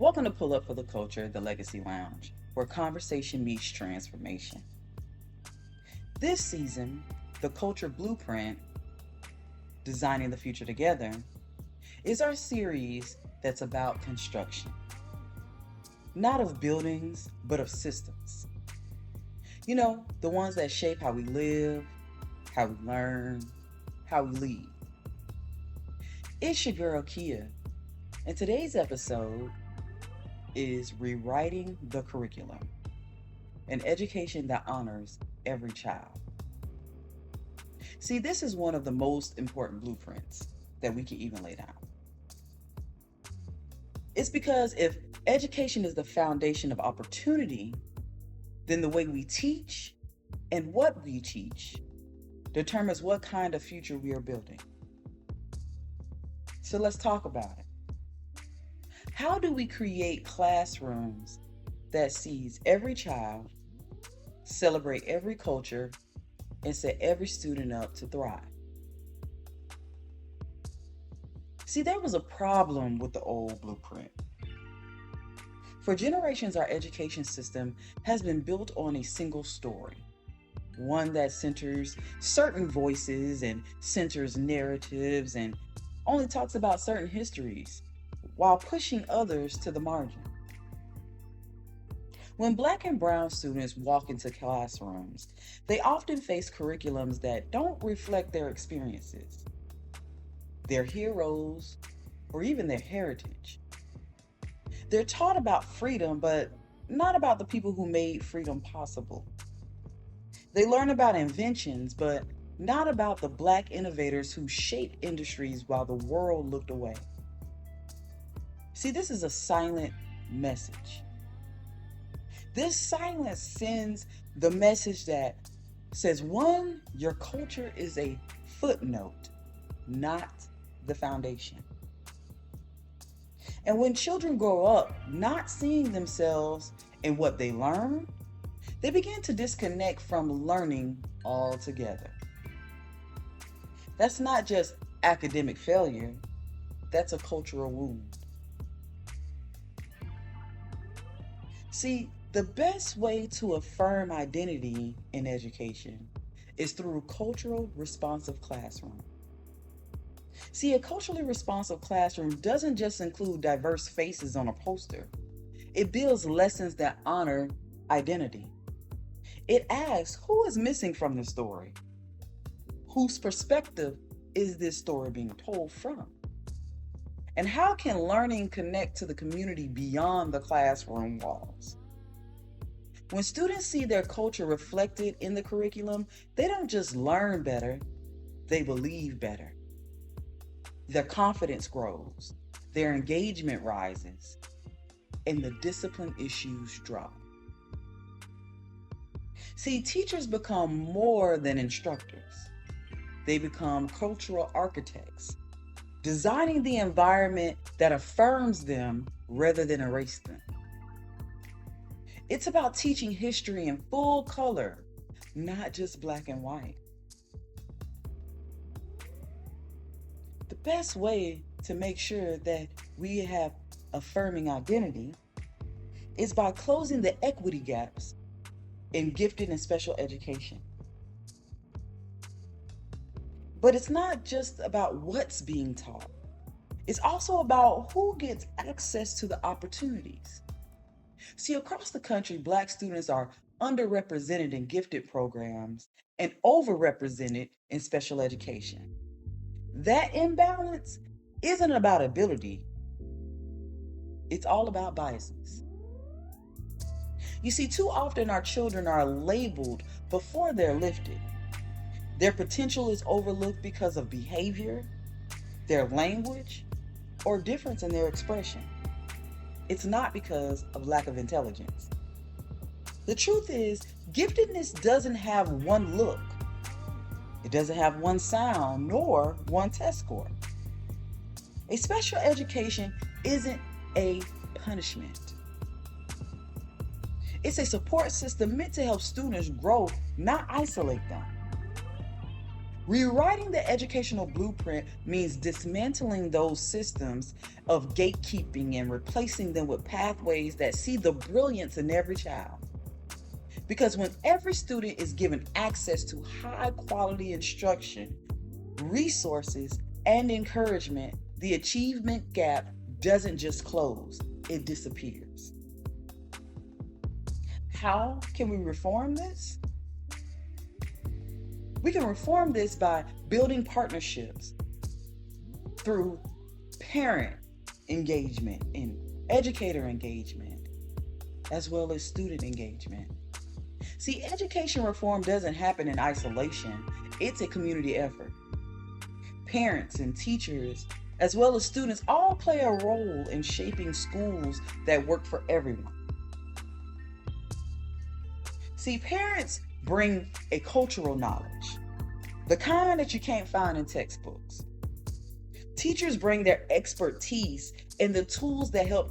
Welcome to Pull Up for the Culture, the Legacy Lounge, where conversation meets transformation. This season, the Culture Blueprint, Designing the Future Together, is our series that's about construction. Not of buildings, but of systems. You know, the ones that shape how we live, how we learn, how we lead. It's your girl, Kia, and today's episode is Rewriting the Curriculum, an education that honors every child. See, this is one of the most important blueprints that we can even lay down. It's because if education is the foundation of opportunity, then the way we teach and what we teach determines what kind of future we are building. So let's talk about it. How do we create classrooms that sees every child, celebrate every culture, and set every student up to thrive? See, there was a problem with the old blueprint. For generations, our education system has been built on a single story, one that centers certain voices and centers narratives and only talks about certain histories, while pushing others to the margin. When Black and Brown students walk into classrooms, they often face curriculums that don't reflect their experiences, their heroes, or even their heritage. They're taught about freedom, but not about the people who made freedom possible. They learn about inventions, but not about the Black innovators who shaped industries while the world looked away. See, this is a silent message. This silence sends the message that says, one, your culture is a footnote, not the foundation. And when children grow up not seeing themselves in what they learn, they begin to disconnect from learning altogether. That's not just academic failure, that's a cultural wound. See, the best way to affirm identity in education is through a cultural responsive classroom. See, a culturally responsive classroom doesn't just include diverse faces on a poster. It builds lessons that honor identity. It asks, who is missing from the story? Whose perspective is this story being told from? And how can learning connect to the community beyond the classroom walls? When students see their culture reflected in the curriculum, they don't just learn better, they believe better. Their confidence grows, their engagement rises, and the discipline issues drop. See, teachers become more than instructors. They become cultural architects, designing the environment that affirms them rather than erase them. It's about teaching history in full color, not just black and white. The best way to make sure that we have affirming identity is by closing the equity gaps in gifted and special education. But it's not just about what's being taught. It's also about who gets access to the opportunities. See, across the country, Black students are underrepresented in gifted programs and overrepresented in special education. That imbalance isn't about ability. It's all about biases. You see, too often our children are labeled before they're lifted. Their potential is overlooked because of behavior, their language, or difference in their expression. It's not because of lack of intelligence. The truth is, giftedness doesn't have one look. It doesn't have one sound, nor one test score. A special education isn't a punishment. It's a support system meant to help students grow, not isolate them. Rewriting the educational blueprint means dismantling those systems of gatekeeping and replacing them with pathways that see the brilliance in every child. Because when every student is given access to high quality instruction, resources, and encouragement, the achievement gap doesn't just close, it disappears. How can we reform this? We can reform this by building partnerships through parent engagement and educator engagement, as well as student engagement. See, education reform doesn't happen in isolation, it's a community effort. Parents and teachers, as well as students, all play a role in shaping schools that work for everyone. See, parents bring a cultural knowledge, the kind that you can't find in textbooks. Teachers bring their expertise and the tools that help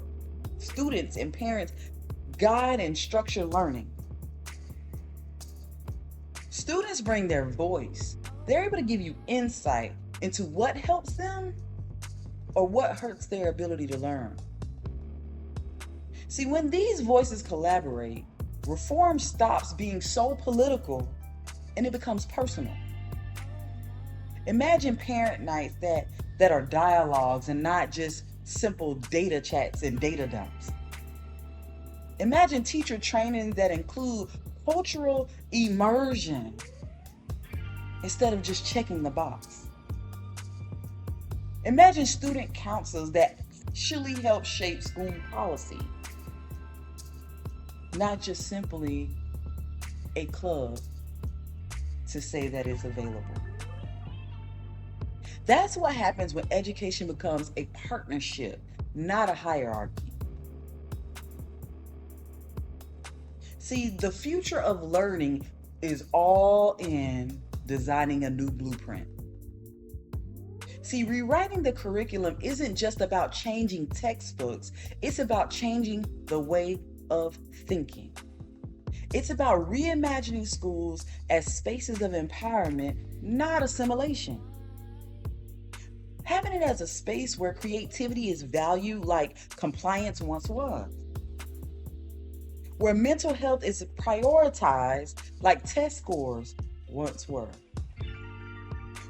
students and parents guide and structure learning. Students bring their voice. They're able to give you insight into what helps them or what hurts their ability to learn. See, when these voices collaborate, reform stops being so political and it becomes personal. Imagine parent nights that are dialogues and not just simple data chats and data dumps. Imagine teacher trainings that include cultural immersion instead of just checking the box. Imagine student councils that actually help shape school policy, not just simply a club to say that it's available. That's what happens when education becomes a partnership, not a hierarchy. See, the future of learning is all in designing a new blueprint. See, rewriting the curriculum isn't just about changing textbooks, it's about changing the way of thinking. It's about reimagining schools as spaces of empowerment, not assimilation. Having it as a space where creativity is valued like compliance once was. Where mental health is prioritized like test scores once were.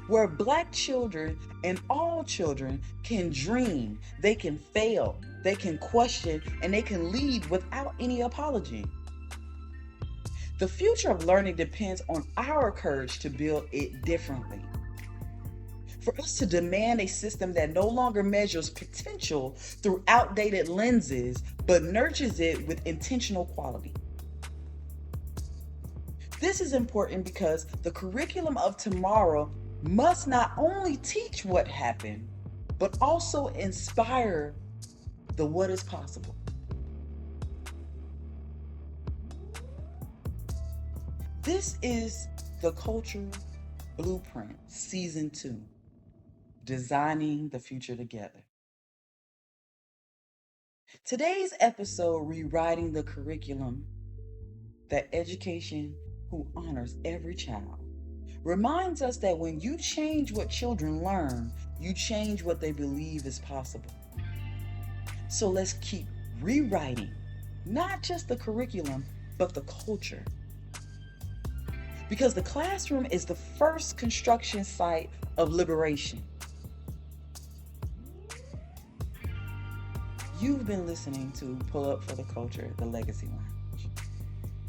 Where Black children and all children can dream, they can fail, they can question, and they can lead without any apology. The future of learning depends on our courage to build it differently. For us to demand a system that no longer measures potential through outdated lenses, but nurtures it with intentional quality. This is important because the curriculum of tomorrow must not only teach what happened, but also inspire the what is possible. This is the Culture Blueprint, Season 2, Designing the Future Together. Today's episode, Rewriting the Curriculum, that education who honors every child, reminds us that when you change what children learn, you change what they believe is possible. So let's keep rewriting, not just the curriculum, but the culture. Because the classroom is the first construction site of liberation. You've been listening to Pull Up for the Culture, the Legacy Lounge.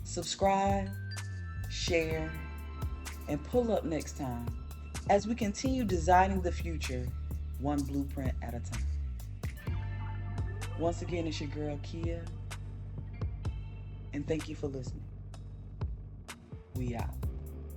Subscribe, share, and pull up next time as we continue designing the future one blueprint at a time. Once again, it's your girl Kia, and thank you for listening. We out.